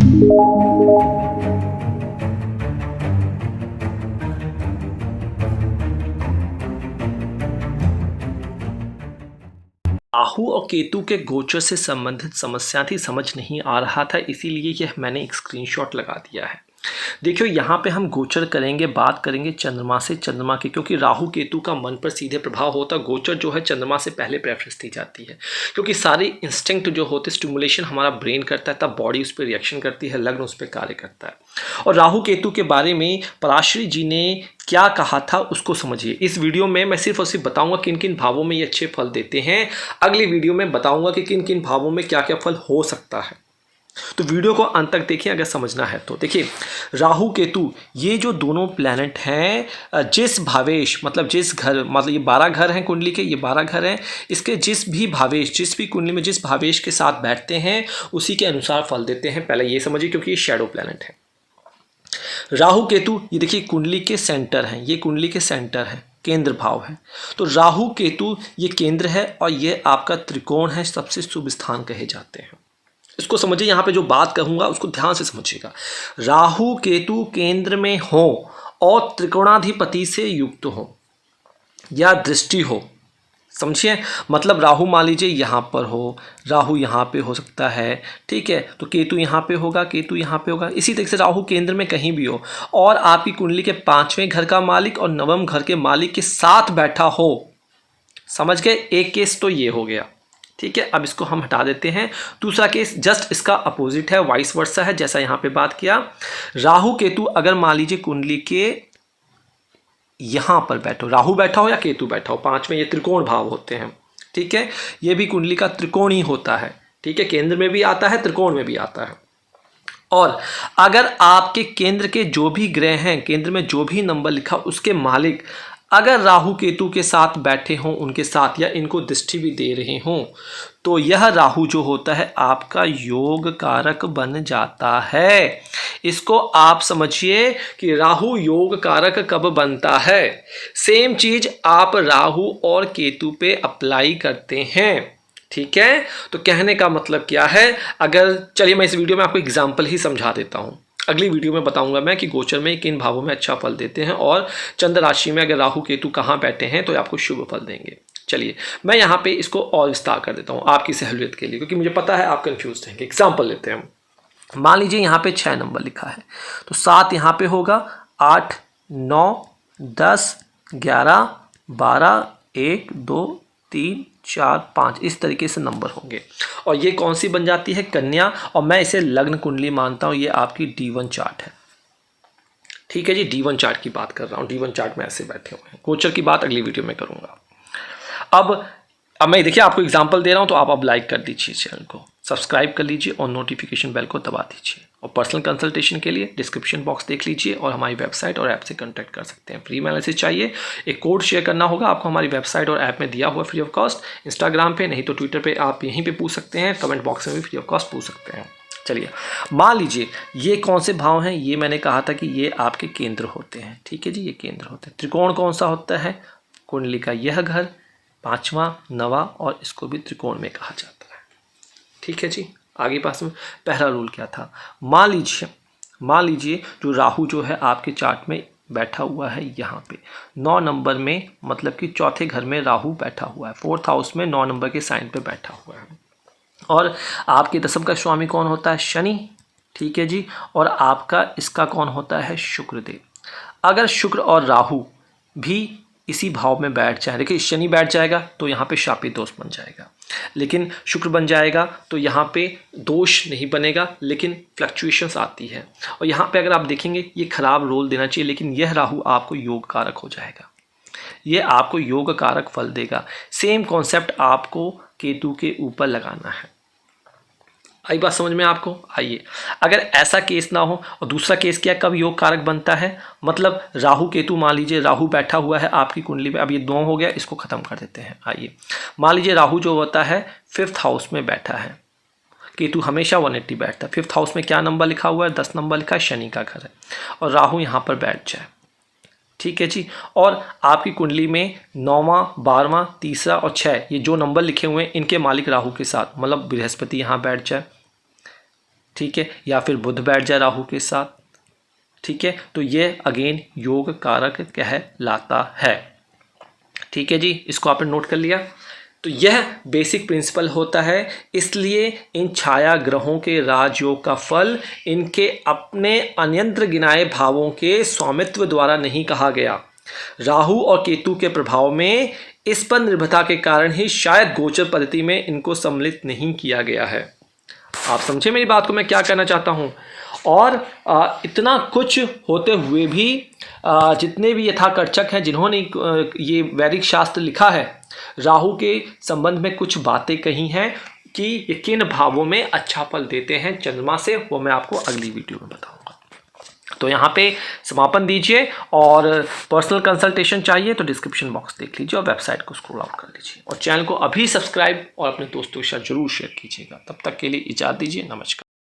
राहु और केतु के गोचर से संबंधित समस्या थी, समझ नहीं आ रहा था, इसीलिए यह मैंने एक स्क्रीनशॉट लगा दिया है। देखियो यहाँ पे हम गोचर करेंगे, बात करेंगे चंद्रमा से, चंद्रमा की, क्योंकि राहु केतु का मन पर सीधे प्रभाव होता है। गोचर जो है चंद्रमा से पहले प्रेफरेंस दी जाती है, क्योंकि सारी इंस्टिंक्ट जो होते स्टिमुलेशन हमारा ब्रेन करता है, तब बॉडी उस पर रिएक्शन करती है, लग्न उस पर कार्य करता है। और राहु केतु के बारे में पराशरी जी ने क्या कहा था उसको समझिए। इस वीडियो में मैं सिर्फ और सिर्फ बताऊंगा किन किन भावों में ये अच्छे फल देते हैं। अगली वीडियो में बताऊंगा कि किन किन भावों में क्या क्या फल हो सकता है। तो वीडियो को अंत तक देखिए अगर समझना है तो। देखिए राहु केतु ये जो दोनों प्लैनेट हैं, जिस भावेश मतलब जिस घर, मतलब ये 12 घर हैं कुंडली के, ये 12 घर हैं, इसके जिस भी भावेश, जिस भी कुंडली में जिस भावेश के साथ बैठते हैं उसी के अनुसार फल देते हैं। पहले ये समझिए, क्योंकि ये शैडो प्लैनेट है। राहु केतु ये देखिए कुंडली के सेंटर हैं, ये कुंडली के सेंटर हैं, केंद्र भाव है। तो राहु केतु ये केंद्र है और ये आपका त्रिकोण है, सबसे शुभ स्थान कहे जाते हैं। इसको समझिए, यहाँ पे जो बात कहूँगा उसको ध्यान से समझिएगा। राहु केतु केंद्र में हो और त्रिकोणाधिपति से युक्त हो या दृष्टि हो, समझिए, मतलब राहु मान लीजिए यहाँ पर हो, राहु यहाँ पे हो सकता है, ठीक है, तो केतु यहाँ पे होगा, केतु यहाँ पे होगा। इसी तरह से राहु केंद्र में कहीं भी हो और आपकी कुंडली के 5वें घर का मालिक और 9वें घर के मालिक के साथ बैठा हो, समझ गए। एक केस तो ये हो गया, ठीक है। अब इसको हम हटा देते हैं। दूसरा केस जस्ट इसका अपोजिट है, वाइस वर्सा है, जैसा यहाँ पे बात किया। राहु केतु अगर मान लीजिए कुंडली के यहाँ पर बैठो, राहु बैठा हो या केतु बैठा हो, 5वें ये त्रिकोण भाव होते हैं, ठीक है। ये भी कुंडली का त्रिकोण ही होता है, ठीक है, केंद्र में भी आता है, त्रिकोण में भी आता है। और अगर आपके केंद्र के जो भी ग्रह हैं, केंद्र में जो भी नंबर लिखा उसके मालिक अगर राहु केतु के साथ बैठे हों, उनके साथ, या इनको दृष्टि भी दे रहे हों, तो यह राहु जो होता है आपका योग कारक बन जाता है। इसको आप समझिए कि राहु योग कारक कब बनता है। सेम चीज आप राहु और केतु पे अप्लाई करते हैं, ठीक है। तो कहने का मतलब क्या है, अगर चलिए मैं इस वीडियो में आपको एग्जाम्पल ही समझा देता हूँ। अगली वीडियो में बताऊंगा मैं कि गोचर में किन भावों में अच्छा फल देते हैं और चंद्र राशि में अगर राहु केतु कहाँ बैठे हैं तो आपको शुभ फल देंगे। चलिए मैं यहाँ पे इसको और विस्तार कर देता हूँ आपकी सहूलियत के लिए, क्योंकि मुझे पता है आप कंफ्यूज रहेंगे। एग्जाम्पल लेते हैं हम। मान लीजिए यहाँ पे 6 नंबर लिखा है, तो 7 यहाँ पे होगा, 8, 9, 10, 11, 12, 1, 2, 3, 4, 5 इस तरीके से नंबर होंगे। और ये कौन सी बन जाती है, कन्या, और मैं इसे लग्न कुंडली मानता हूँ। ये आपकी D1 चार्ट है, ठीक है जी। D1 चार्ट की बात कर रहा हूँ, D1 चार्ट में ऐसे बैठे हुए हैं। गोचर की बात अगली वीडियो में करूँगा। अब मैं देखिए आपको एग्जांपल दे रहा हूँ, तो आप अब लाइक कर दीजिए, चैनल को सब्सक्राइब कर लीजिए और नोटिफिकेशन बेल को दबा दीजिए। और पर्सनल कंसल्टेशन के लिए डिस्क्रिप्शन बॉक्स देख लीजिए और हमारी वेबसाइट और ऐप से कॉन्टैक्ट कर सकते हैं। फ्री एनालिसिस चाहिए, एक कोड शेयर करना होगा आपको, हमारी वेबसाइट और ऐप में दिया हुआ फ्री ऑफ कॉस्ट। इंस्टाग्राम पे नहीं तो ट्विटर पे आप यहीं पे पूछ सकते हैं, कमेंट बॉक्स में भी फ्री ऑफ कॉस्ट पूछ सकते हैं। चलिए मान लीजिए ये कौन से भाव हैं, ये मैंने कहा था कि ये आपके केंद्र होते हैं, ठीक है जी, ये केंद्र होते हैं। त्रिकोण कौन सा होता है, कुंडली का यह घर, 5वां, 9वां, और इसको भी त्रिकोण में कहा जाता है, ठीक है जी। आगे पास में पहला रूल क्या था, मान लीजिए जो राहु जो है आपके चार्ट में बैठा हुआ है यहाँ पे 9 नंबर में, मतलब कि चौथे घर में राहु बैठा हुआ है, 4th हाउस में 9 नंबर के साइन पे बैठा हुआ है। और आपके दशम का स्वामी कौन होता है, शनि, ठीक है जी। और आपका इसका कौन होता है, शुक्रदेव। अगर शुक्र और राहु भी इसी भाव में बैठ जाए, देखिए शनि बैठ जाएगा तो यहाँ पे शापित दोष बन जाएगा, लेकिन शुक्र बन जाएगा तो यहाँ पे दोष नहीं बनेगा, लेकिन फ्लक्चुएशंस आती है। और यहाँ पे अगर आप देखेंगे ये खराब रोल देना चाहिए, लेकिन यह राहु आपको योग कारक हो जाएगा, ये आपको योग कारक फल देगा। सेम कॉन्सेप्ट आपको केतु के ऊपर लगाना है। आई बात समझ में आपको, आइए। अगर ऐसा केस ना हो, और दूसरा केस क्या, कब योग कारक बनता है, मतलब राहु केतु, मान लीजिए राहु बैठा हुआ है आपकी कुंडली में, अब ये 2 हो गया, इसको खत्म कर देते हैं। आइए मान लीजिए राहु जो होता है 5th हाउस में बैठा है, केतु हमेशा 180 बैठता है। 5th हाउस में क्या नंबर लिखा हुआ है, 10 नंबर लिखा है, शनि का घर है, और राहु यहाँ पर बैठ जाए, ठीक है जी। और आपकी कुंडली में 9वां, 12वां, 3रा और 6 ये जो नंबर लिखे हुए हैं इनके मालिक राहु के साथ, मतलब बृहस्पति यहाँ बैठ जाए, ठीक है, या फिर बुध बैठ जाए राहु के साथ, ठीक है, तो ये अगेन योग कारक कहलाता है। ठीक है जी, इसको आपने नोट कर लिया। तो यह बेसिक प्रिंसिपल होता है, इसलिए इन छाया ग्रहों के राजयोग का फल इनके अपने अन्यंत्र गिनाए भावों के स्वामित्व द्वारा नहीं कहा गया। राहु और केतु के प्रभाव में इस पर निर्भरता के कारण ही शायद गोचर पद्धति में इनको सम्मिलित नहीं किया गया है। आप समझे मेरी बात को मैं क्या कहना चाहता हूँ। और इतना कुछ होते हुए भी जितने भी यथाकर्चक हैं जिन्होंने ये वैदिक शास्त्र लिखा है, राहु के संबंध में कुछ बातें कही हैं कि ये किन भावों में अच्छा फल देते हैं चंद्रमा से, वो मैं आपको अगली वीडियो में बताऊंगा। तो यहाँ पे समापन दीजिए, और पर्सनल कंसल्टेशन चाहिए तो डिस्क्रिप्शन बॉक्स देख लीजिए और वेबसाइट को स्क्रॉल आउट कर लीजिए, और चैनल को अभी सब्सक्राइब और अपने दोस्तों के साथ जरूर शेयर कीजिएगा। तब तक के लिए इजाज़त दीजिए, नमस्कार।